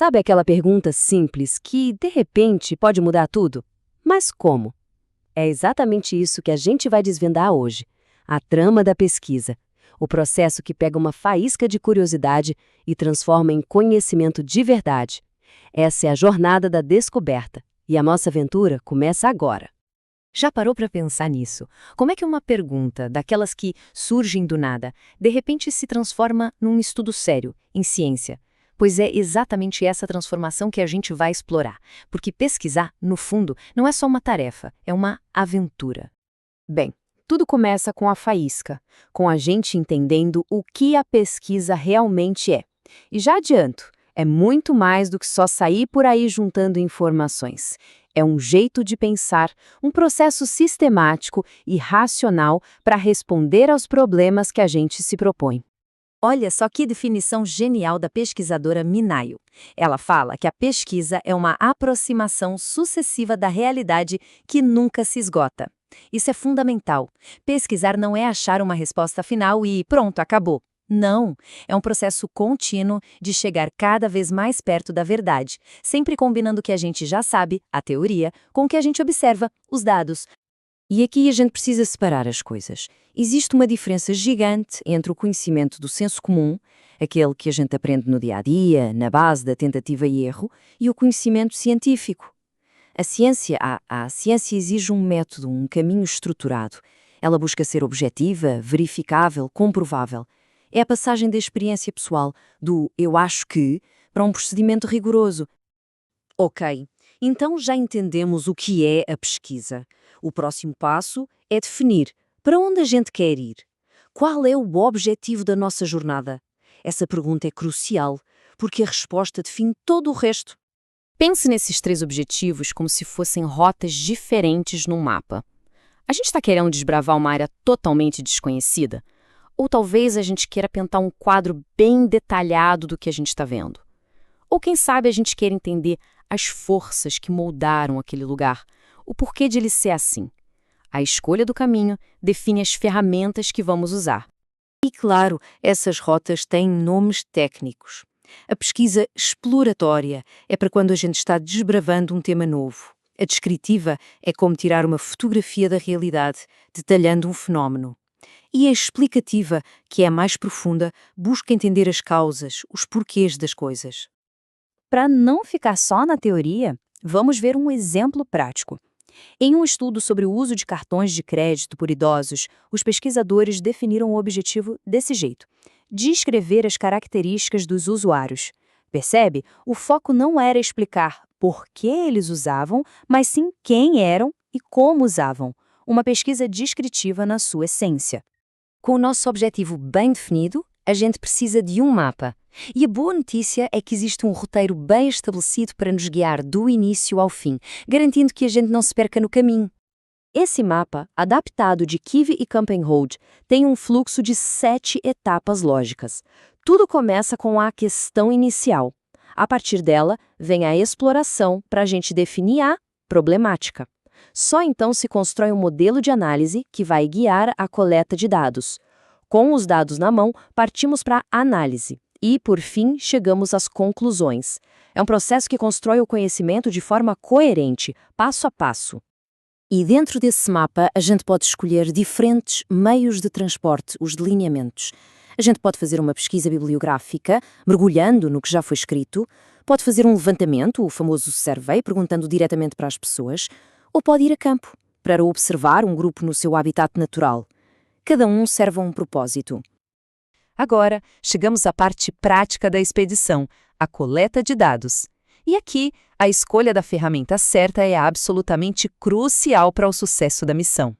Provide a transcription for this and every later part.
Sabe aquela pergunta simples que, de repente, pode mudar tudo? Mas como? É exatamente isso que a gente vai desvendar hoje. A trama da pesquisa. O processo que pega uma faísca de curiosidade e transforma em conhecimento de verdade. Essa é a jornada da descoberta. E a nossa aventura começa agora. Já parou para pensar nisso? Como é que uma pergunta, daquelas que surgem do nada, de repente se transforma num estudo sério, em ciência? Pois é exatamente essa transformação que a gente vai explorar, porque pesquisar, no fundo, não é só uma tarefa, é uma aventura. Bem, tudo começa com a faísca, com a gente entendendo o que a pesquisa realmente é. E já adianto, é muito mais do que só sair por aí juntando informações. É um jeito de pensar, um processo sistemático e racional para responder aos problemas que a gente se propõe. Olha só que definição genial da pesquisadora Minayo. Ela fala que a pesquisa é uma aproximação sucessiva da realidade que nunca se esgota. Isso é fundamental. Pesquisar não é achar uma resposta final e pronto, acabou. Não, é um processo contínuo de chegar cada vez mais perto da verdade, sempre combinando o que a gente já sabe, a teoria, com o que a gente observa, os dados. E aqui a gente precisa separar as coisas. Existe uma diferença gigante entre o conhecimento do senso comum, aquele que a gente aprende no dia a dia, na base da tentativa e erro, e o conhecimento científico. A ciência exige um método, um caminho estruturado. Ela busca ser objetiva, verificável, comprovável. É a passagem da experiência pessoal, do eu acho que, para um procedimento rigoroso. Ok, então já entendemos o que é a pesquisa. O próximo passo é definir para onde a gente quer ir. Qual é o objetivo da nossa jornada? Essa pergunta é crucial, porque a resposta define todo o resto. Pense nesses 3 objetivos como se fossem rotas diferentes num mapa. A gente está querendo desbravar uma área totalmente desconhecida? Ou talvez a gente queira pintar um quadro bem detalhado do que a gente está vendo. Ou quem sabe a gente queira entender as forças que moldaram aquele lugar, o porquê de ele ser assim. A escolha do caminho define as ferramentas que vamos usar. E claro, essas rotas têm nomes técnicos. A pesquisa exploratória é para quando a gente está desbravando um tema novo. A descritiva é como tirar uma fotografia da realidade, detalhando um fenómeno. E a explicativa, que é a mais profunda, busca entender as causas, os porquês das coisas. Para não ficar só na teoria, vamos ver um exemplo prático. Em um estudo sobre o uso de cartões de crédito por idosos, os pesquisadores definiram o objetivo desse jeito: descrever as características dos usuários. Percebe? O foco não era explicar por que eles usavam, mas sim quem eram e como usavam. Uma pesquisa descritiva na sua essência. Com o nosso objetivo bem definido, a gente precisa de um mapa. E a boa notícia é que existe um roteiro bem estabelecido para nos guiar do início ao fim, garantindo que a gente não se perca no caminho. Esse mapa, adaptado de Kivy e Campenrode, tem um fluxo de 7 etapas lógicas. Tudo começa com a questão inicial. A partir dela, vem a exploração para a gente definir a problemática. Só então se constrói um modelo de análise que vai guiar a coleta de dados. Com os dados na mão, partimos para a análise e, por fim, chegamos às conclusões. É um processo que constrói o conhecimento de forma coerente, passo a passo. E dentro desse mapa, a gente pode escolher diferentes meios de transporte, os delineamentos. A gente pode fazer uma pesquisa bibliográfica, mergulhando no que já foi escrito, pode fazer um levantamento, o famoso survey, perguntando diretamente para as pessoas, ou pode ir a campo, para observar um grupo no seu habitat natural. Cada um serve a um propósito. Agora, chegamos à parte prática da expedição, a coleta de dados. E aqui, a escolha da ferramenta certa é absolutamente crucial para o sucesso da missão.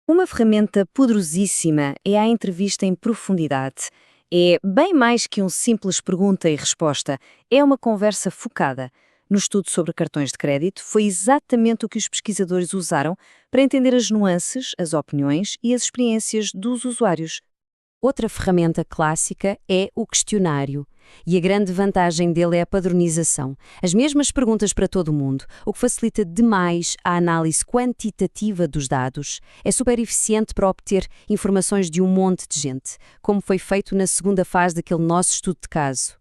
Uma ferramenta poderosíssima é a entrevista em profundidade. É bem mais que um simples pergunta e resposta, é uma conversa focada. No estudo sobre cartões de crédito, foi exatamente o que os pesquisadores usaram para entender as nuances, as opiniões e as experiências dos usuários. Outra ferramenta clássica é o questionário. E a grande vantagem dele é a padronização. As mesmas perguntas para todo mundo, o que facilita demais a análise quantitativa dos dados. É super eficiente para obter informações de um monte de gente, como foi feito na segunda fase daquele nosso estudo de caso.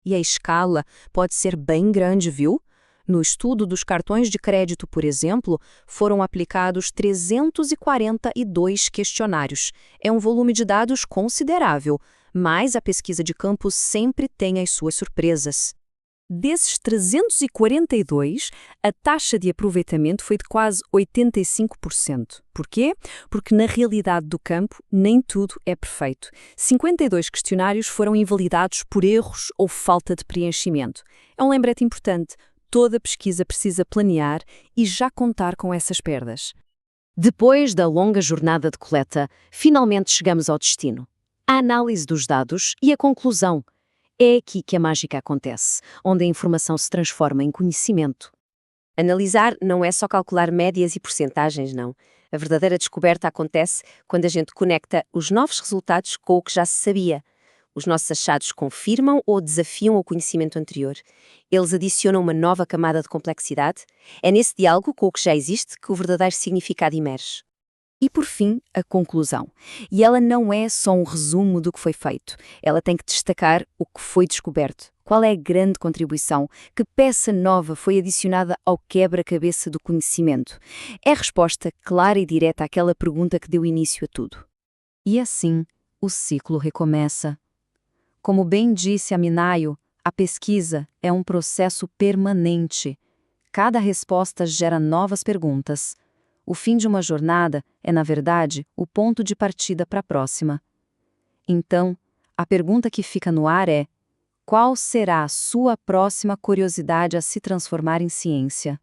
E a escala pode ser bem grande, viu? No estudo dos cartões de crédito, por exemplo, foram aplicados 342 questionários. É um volume de dados considerável, mas a pesquisa de campo sempre tem as suas surpresas. Desses 342, a taxa de aproveitamento foi de quase 85%. Por quê? Porque na realidade do campo nem tudo é perfeito. 52 questionários foram invalidados por erros ou falta de preenchimento. É um lembrete importante. Toda pesquisa precisa planear e já contar com essas perdas. Depois da longa jornada de coleta, finalmente chegamos ao destino. A análise dos dados e a conclusão. É aqui que a mágica acontece, onde a informação se transforma em conhecimento. Analisar não é só calcular médias e percentagens, não. A verdadeira descoberta acontece quando a gente conecta os novos resultados com o que já se sabia. Os nossos achados confirmam ou desafiam o conhecimento anterior. Eles adicionam uma nova camada de complexidade. É nesse diálogo com o que já existe que o verdadeiro significado emerge. E, por fim, a conclusão. E ela não é só um resumo do que foi feito. Ela tem que destacar o que foi descoberto. Qual é a grande contribuição? Que peça nova foi adicionada ao quebra-cabeça do conhecimento? É a resposta clara e direta àquela pergunta que deu início a tudo. E assim, o ciclo recomeça. Como bem disse a Minayo, a pesquisa é um processo permanente. Cada resposta gera novas perguntas. O fim de uma jornada é, na verdade, o ponto de partida para a próxima. Então, a pergunta que fica no ar é: qual será a sua próxima curiosidade a se transformar em ciência?